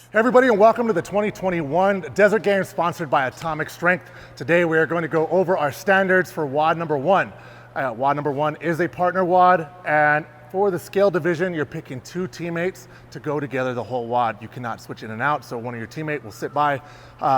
Hey everybody, and welcome to the 2021 Desert Games sponsored by Atomic Strength. Today we are going to go over our standards for WOD number one. WOD number one is a partner WOD, and for the scale division, you're picking two teammates to go together the whole WOD. You cannot switch in and out, so one of your teammates will sit by,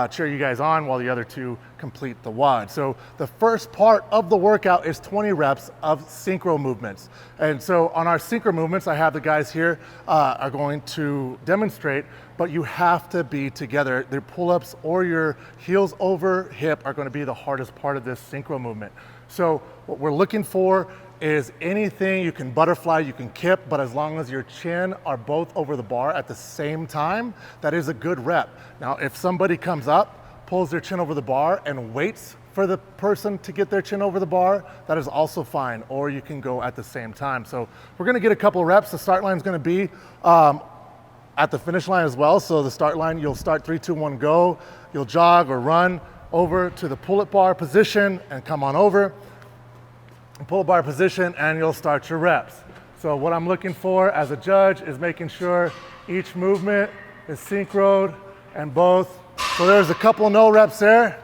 cheer you guys on while the other two complete the WOD. So the first part of the workout is 20 reps of synchro movements. And so on our synchro movements, I have the guys here are going to demonstrate, but you have to be together. Their pull-ups or your heels over hip are going to be the hardest part of this synchro movement. So what we're looking for is anything you can butterfly, you can kip, but as long as your chin are both over the bar at the same time, that is a good rep. Now, if somebody comes up, pulls their chin over the bar and waits for the person to get their chin over the bar, that is also fine, or you can go at the same time. So we're gonna get a couple reps. The start line is gonna be at the finish line as well. So the start line, you'll start 3, 2, 1, go. You'll jog or run over to the pull-up bar position and come on over. Pull-up bar position, and you'll start your reps. So what I'm looking for as a judge is making sure each movement is synchroned and both. So there's a couple no reps there.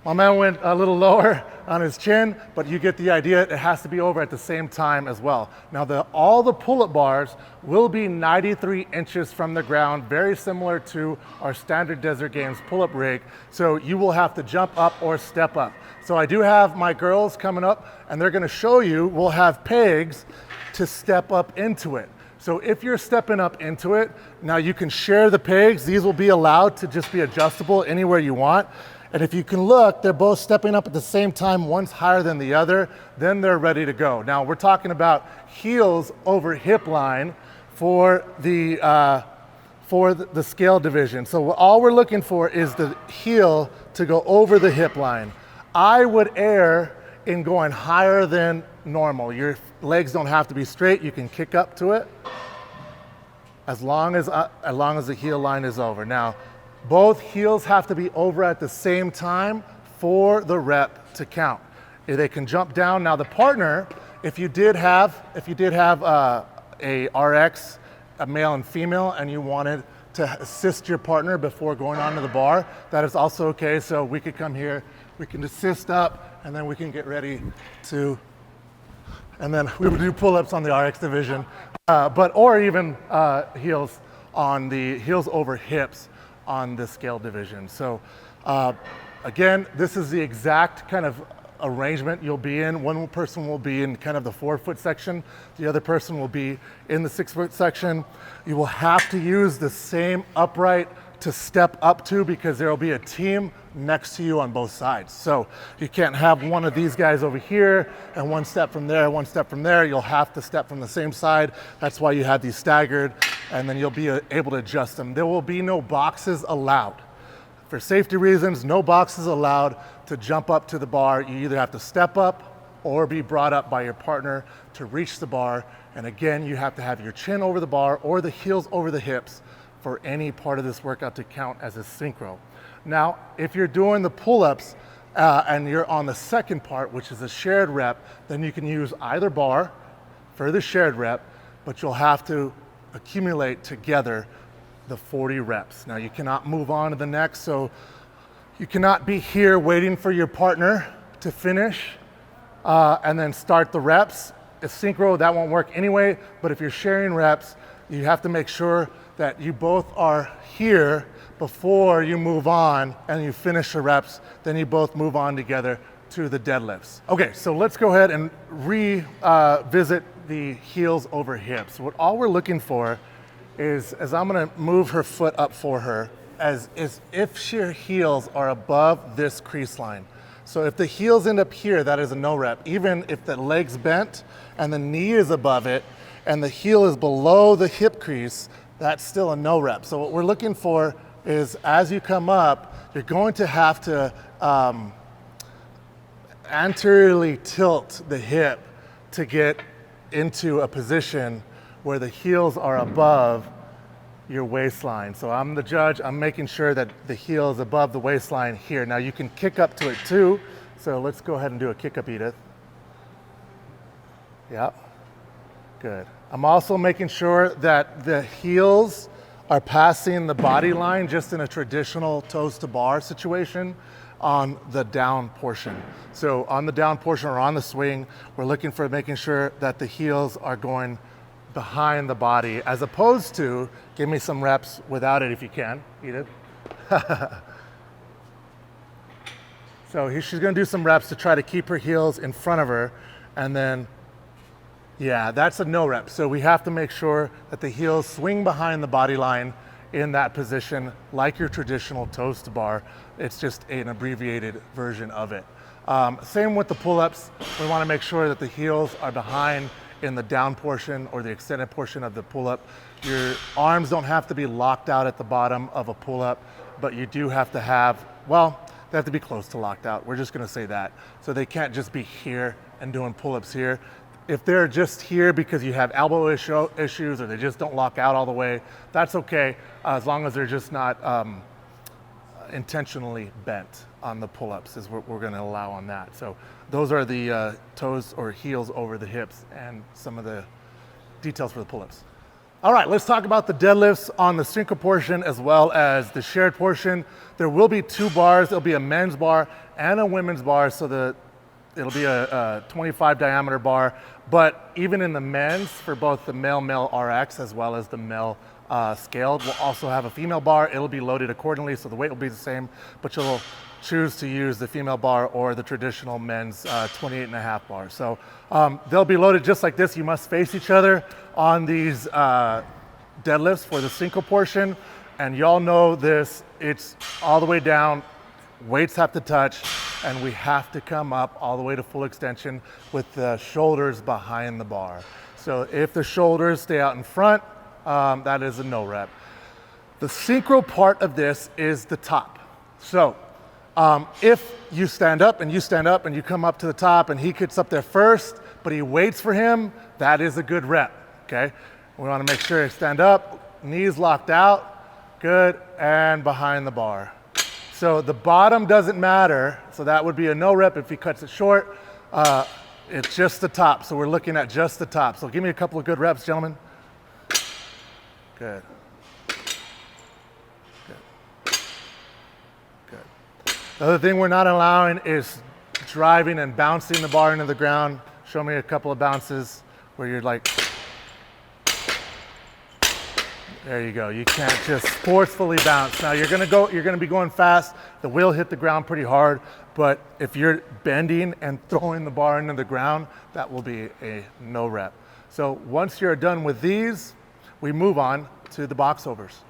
My man went a little lower on his chin, but you get the idea. It has to be over at the same time as well. Now all the pull-up bars will be 93 inches from the ground, very similar to our standard Desert Games pull-up rig. So you will have to jump up or step up. So I do have my girls coming up, and they're gonna show you, we'll have pegs to step up into it. So if you're stepping up into it, now you can share the pegs. These will be allowed to just be adjustable anywhere you want. And if you can look, they're both stepping up at the same time, one's higher than the other, then they're ready to go. Now we're talking about heels over hip line for the scale division. So all we're looking for is the heel to go over the hip line. I would err in going higher than normal. Your legs don't have to be straight. You can kick up to it as long as the heel line is over. Now, both heels have to be over at the same time for the rep to count. They can jump down. Now the partner, if you did have a RX, a male and female, and you wanted to assist your partner before going onto the bar, that is also okay. So we could come here, we can assist up, and then we can get ready to, and then we would do pull-ups on the RX division, or even heels over hips on the scale division. So again, this is the exact kind of arrangement you'll be in. One person will be in kind of the 4-foot section. The other person will be in the 6-foot section. You will have to use the same upright to step up to, because there will be a team next to you on both sides. So you can't have one of these guys over here and one step from there, one step from there. You'll have to step from the same side. That's why you have these staggered, and then you'll be able to adjust them. There will be no boxes allowed. For safety reasons, no boxes allowed to jump up to the bar. You either have to step up or be brought up by your partner to reach the bar. And again, you have to have your chin over the bar or the heels over the hips for any part of this workout to count as a synchro. Now, if you're doing the pull-ups and you're on the second part, which is a shared rep, then you can use either bar for the shared rep, but you'll have to accumulate together the 40 reps. Now you cannot move on to the next, so you cannot be here waiting for your partner to finish and then start the reps. A synchro, that won't work anyway, but if you're sharing reps, you have to make sure that you both are here before you move on and you finish the reps, then you both move on together to the deadlifts. Okay, so let's go ahead and revisit the heels over hips. What all we're looking for is, as I'm gonna move her foot up for her, is if her heels are above this crease line. So if the heels end up here, that is a no rep. Even if the leg's bent and the knee is above it and the heel is below the hip crease, that's still a no rep. So what we're looking for is, as you come up, you're going to have to anteriorly tilt the hip to get into a position where the heels are above your waistline. So I'm the judge, I'm making sure that the heel is above the waistline here. Now you can kick up to it too. So let's go ahead and do a kick up, Edith. Yep, good. I'm also making sure that the heels are passing the body line just in a traditional toes to bar situation on the down portion. So on the down portion or on the swing, we're looking for making sure that the heels are going behind the body, as opposed to, give me some reps without it if you can, Edith. So she's gonna do some reps to try to keep her heels in front of her, and then, yeah, that's a no rep. So we have to make sure that the heels swing behind the body line in that position, like your traditional toes to bar. It's just an abbreviated version of it. Same with the pull-ups. We wanna make sure that the heels are behind in the down portion or the extended portion of the pull-up. Your arms don't have to be locked out at the bottom of a pull-up, but you do have to have, well, they have to be close to locked out. We're just gonna say that. So they can't just be here and doing pull-ups here. If they're just here because you have elbow issues or they just don't lock out all the way, that's okay, as long as they're just not intentionally bent on the pull-ups is what we're gonna allow on that. So those are the toes or heels over the hips and some of the details for the pull-ups. All right, let's talk about the deadlifts on the synchro portion as well as the shared portion. There will be two bars. There'll be a men's bar and a women's bar, so it'll be a 25 diameter bar. But even in the men's, for both the male RX as well as the male scaled, we'll also have a female bar. It'll be loaded accordingly, so the weight will be the same, but you'll choose to use the female bar or the traditional men's 28.5 bar. So they'll be loaded just like this. You must face each other on these deadlifts for the synchro portion. And y'all know this, it's all the way down, weights have to touch, and we have to come up all the way to full extension with the shoulders behind the bar. So if the shoulders stay out in front, that is a no rep. The synchro part of this is the top. So if you stand up and you come up to the top and he gets up there first, but he waits for him, that is a good rep, okay? We wanna make sure you stand up, knees locked out, good, and behind the bar. So the bottom doesn't matter, so that would be a no rep if he cuts it short. It's just the top, so we're looking at just the top. So give me a couple of good reps, gentlemen. Good. The other thing we're not allowing is driving and bouncing the bar into the ground. Show me a couple of bounces where you're like, there you go. You can't just forcefully bounce. Now you're gonna be going fast. The wheel hit the ground pretty hard, but if you're bending and throwing the bar into the ground, that will be a no rep. So once you're done with these, we move on to the box overs.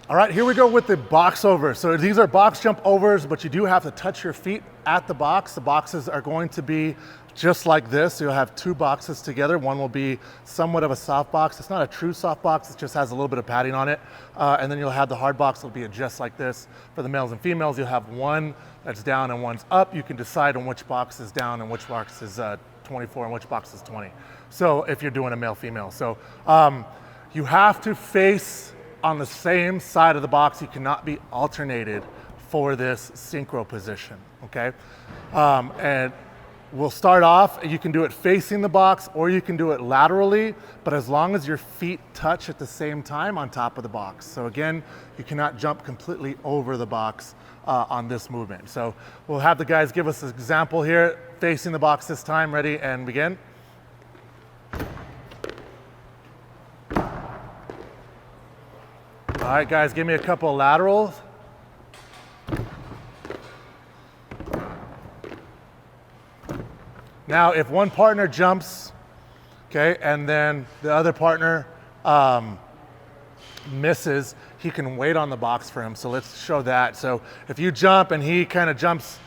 All right, here we go with the box overs. So these are box jump overs, but you do have to touch your feet at the box. The boxes are going to be just like this. You'll have two boxes together. One will be somewhat of a soft box. It's not a true soft box, it just has a little bit of padding on it. And then you'll have the hard box, it'll be just like this. For the males and females, you'll have one that's down and one's up. You can decide on which box is down and which box is 24 and which box is 20. So if you're doing a male-female. So you have to face on the same side of the box. You cannot be alternated for this synchro position, okay? And we'll start off, you can do it facing the box or you can do it laterally, but as long as your feet touch at the same time on top of the box. So again, you cannot jump completely over the box on this movement. So we'll have the guys give us an example here, facing the box this time. Ready and begin. All right, guys, give me a couple of laterals. Now, if one partner jumps, okay, and then the other partner misses, he can wait on the box for him. So let's show that. So if you jump and he kind of jumps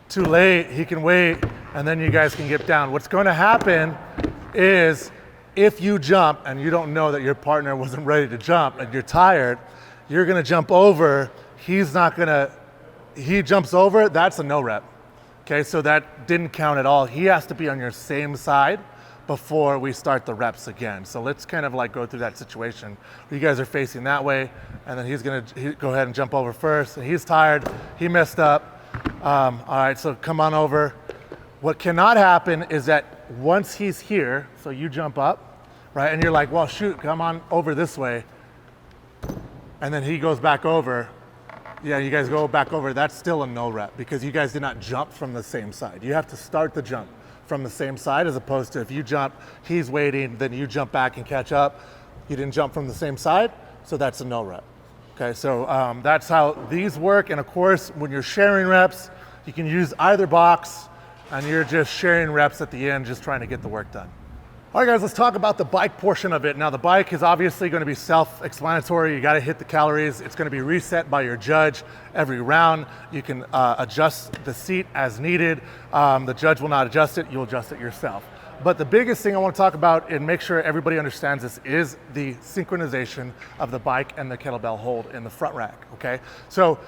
too late, he can wait, and then you guys can get down. What's going to happen is if you jump and you don't know that your partner wasn't ready to jump and you're tired, you're going to jump over. He's not going to, he jumps over, that's a no rep. Okay, so that didn't count at all. He has to be on your same side before we start the reps again. So let's kind of like go through that situation. You guys are facing that way, and then he's gonna go ahead and jump over first. And he's tired, he messed up. All right, so come on over. What cannot happen is that once he's here, so you jump up, right? And you're like, well, shoot, come on over this way. And then he goes back over. Yeah, you guys go back over, that's still a no rep because you guys did not jump from the same side. You have to start the jump from the same side as opposed to if you jump, he's waiting, then you jump back and catch up. You didn't jump from the same side, so that's a no rep. Okay, so that's how these work. And of course, when you're sharing reps, you can use either box and you're just sharing reps at the end, just trying to get the work done. All right guys, let's talk about the bike portion of it. Now the bike is obviously going to be self-explanatory. You got to hit the calories. It's going to be reset by your judge every round. You can adjust the seat as needed. The judge will not adjust it. You'll adjust it yourself. But the biggest thing I want to talk about and make sure everybody understands this is the synchronization of the bike and the kettlebell hold in the front rack, okay? So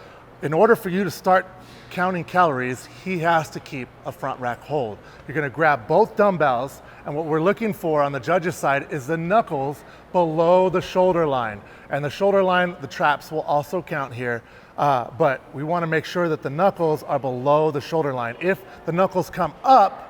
in order for you to start counting calories, he has to keep a front rack hold. You're going to grab both dumbbells, and what we're looking for on the judge's side is the knuckles below the shoulder line. And the shoulder line, the traps will also count here, but we want to make sure that the knuckles are below the shoulder line. If the knuckles come up,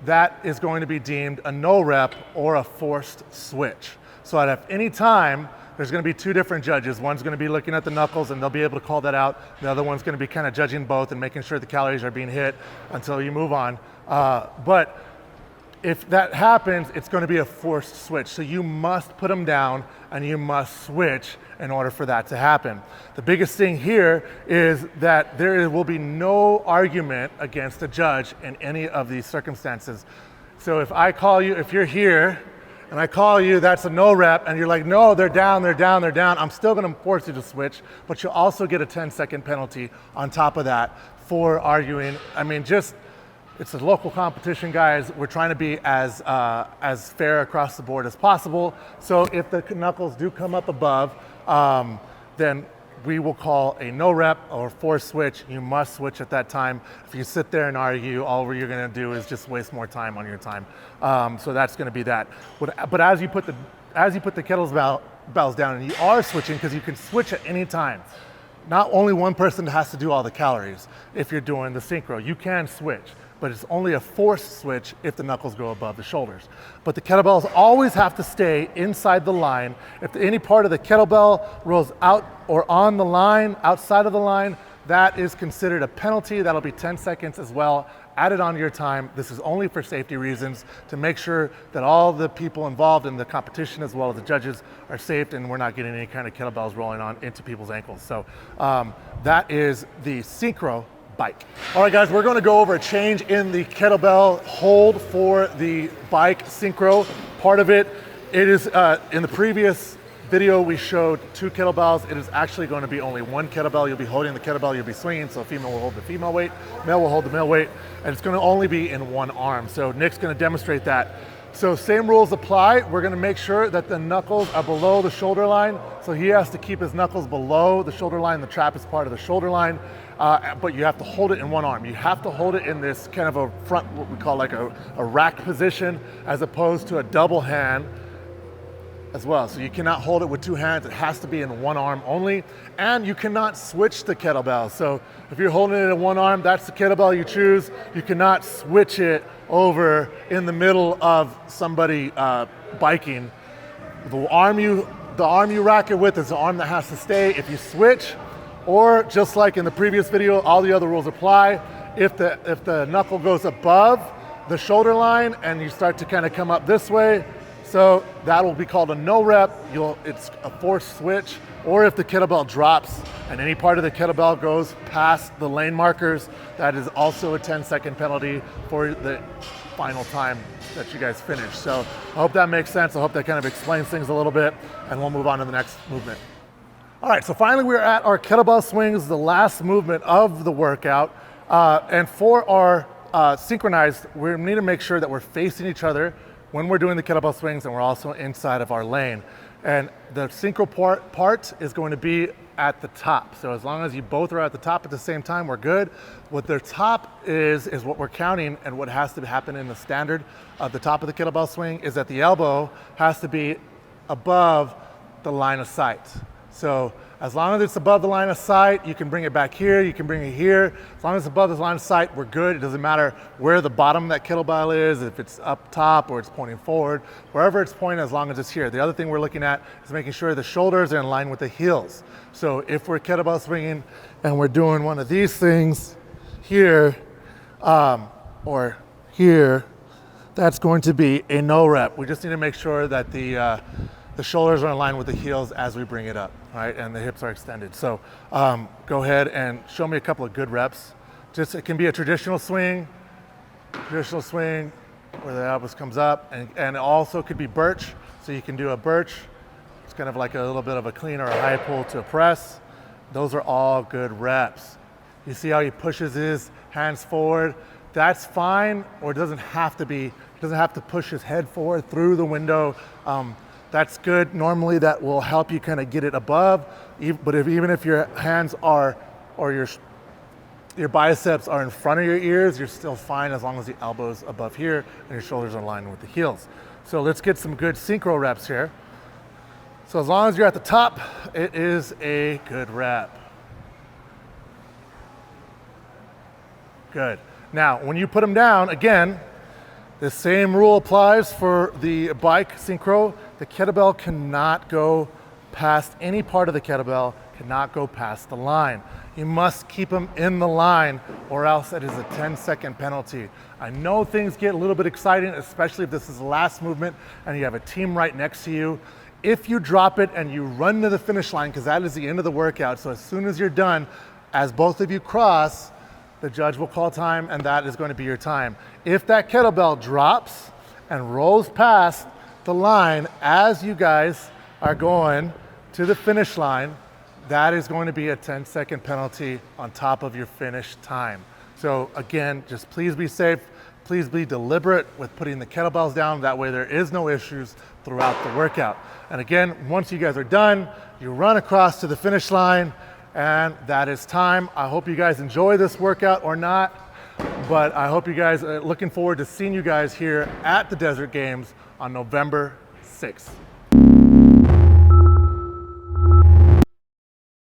that is going to be deemed a no rep or a forced switch. So at any time, there's going to be two different judges. One's going to be looking at the knuckles and they'll be able to call that out. The other one's going to be kind of judging both and making sure the calories are being hit until you move on. But if that happens, it's going to be a forced switch. So you must put them down and you must switch in order for that to happen. The biggest thing here is that there will be no argument against a judge in any of these circumstances. So if I call you, if you're here, and I call you, that's a no rep, and you're like, no, they're down, they're down, they're down, I'm still gonna force you to switch, but you'll also get a 10-second penalty on top of that for arguing. I mean, it's a local competition, guys. We're trying to be as fair across the board as possible. So if the knuckles do come up above, then we will call a no rep or forced switch. You must switch at that time. If you sit there and argue, all you're gonna do is just waste more time on your time. So that's gonna be that. But as you put the kettlebells down, and you are switching, because you can switch at any time. Not only one person has to do all the calories if you're doing the synchro. You can switch, but it's only a forced switch if the knuckles go above the shoulders. But the kettlebells always have to stay inside the line. If any part of the kettlebell rolls out or on the line, outside of the line, that is considered a penalty. That'll be 10 seconds as well, added onto your time. This is only for safety reasons, to make sure that all the people involved in the competition as well as the judges are safe and we're not getting any kind of kettlebells rolling on into people's ankles. So that is the synchro bike. All right guys, we're going to go over a change in the kettlebell hold for the bike synchro part of it. It is in the previous video we showed 2 kettlebells. It is actually going to be only 1 kettlebell. You'll be holding the kettlebell, you'll be swinging, so female will hold the female weight, male will hold the male weight, and it's going to only be in one arm. So Nick's going to demonstrate that. So same rules apply. We're going to make sure that the knuckles are below the shoulder line. So he has to keep his knuckles below the shoulder line. The trap is part of the shoulder line, but you have to hold it in one arm. You have to hold it in this kind of a front, what we call like a rack position, as opposed to a double hand as well. So you cannot hold it with 2 hands. It has to be in one arm only. And you cannot switch the kettlebell. So if you're holding it in one arm, that's the kettlebell you choose. You cannot switch it over in the middle of somebody biking. The arm you rack it with is the arm that has to stay. If you switch, or just like in the previous video, all the other rules apply. If the knuckle goes above the shoulder line and you start to kind of come up this way, So that will be called a no rep. It's a forced switch, or if the kettlebell drops and any part of the kettlebell goes past the lane markers, that is also a 10-second penalty for the final time that you guys finish. So I hope that makes sense. I hope that kind of explains things a little bit, and we'll move on to the next movement. All right, so finally we're at our kettlebell swings, the last movement of the workout. And for our synchronized, we need to make sure that we're facing each other when we're doing the kettlebell swings, and we're also inside of our lane. And the synchro part is going to be at the top. So as long as you both are at the top at the same time, we're good. What their top is what we're counting, and what has to happen in the standard of the top of the kettlebell swing is that the elbow has to be above the line of sight. So as long as it's above the line of sight, you can bring it back here, you can bring it here. As long as it's above the line of sight, we're good. It doesn't matter where the bottom of that kettlebell is, if it's up top or it's pointing forward, wherever it's pointing, as long as it's here. The other thing we're looking at is making sure the shoulders are in line with the heels. So if we're kettlebell swinging and we're doing one of these things here or here, that's going to be a no rep. We just need to make sure that the shoulders are in line with the heels as we bring it up, right? And the hips are extended. So go ahead and show me a couple of good reps. It can be a traditional swing where the elbows comes up, and it also could be birch. So you can do a birch. It's kind of like a little bit of a clean or a high pull to a press. Those are all good reps. You see how he pushes his hands forward? That's fine, or it doesn't have to be. He doesn't have to push his head forward through the window. That's good. Normally that will help you kind of get it above, but even if your hands are, or your biceps are in front of your ears, you're still fine as long as the elbow's above here and your shoulders are in line with the heels. So let's get some good synchro reps here. So as long as you're at the top, it is a good rep. Good. Now, when you put them down, again, the same rule applies for the bike synchro. The kettlebell cannot go past any part of the kettlebell, cannot go past the line. You must keep them in the line, or else it is a 10-second penalty. I know things get a little bit exciting, especially if this is the last movement and you have a team right next to you. If you drop it and you run to the finish line, because that is the end of the workout, so as soon as you're done, as both of you cross, the judge will call time, and that is going to be your time. If that kettlebell drops and rolls past the line as you guys are going to the finish line, that is going to be a 10-second penalty on top of your finish time. So again, just please be safe. Please be deliberate with putting the kettlebells down. That way there is no issues throughout the workout. And again, once you guys are done, you run across to the finish line, and that is time. I hope you guys enjoy this workout or not, but I hope you guys are looking forward to seeing you guys here at the Desert Games on November 6th.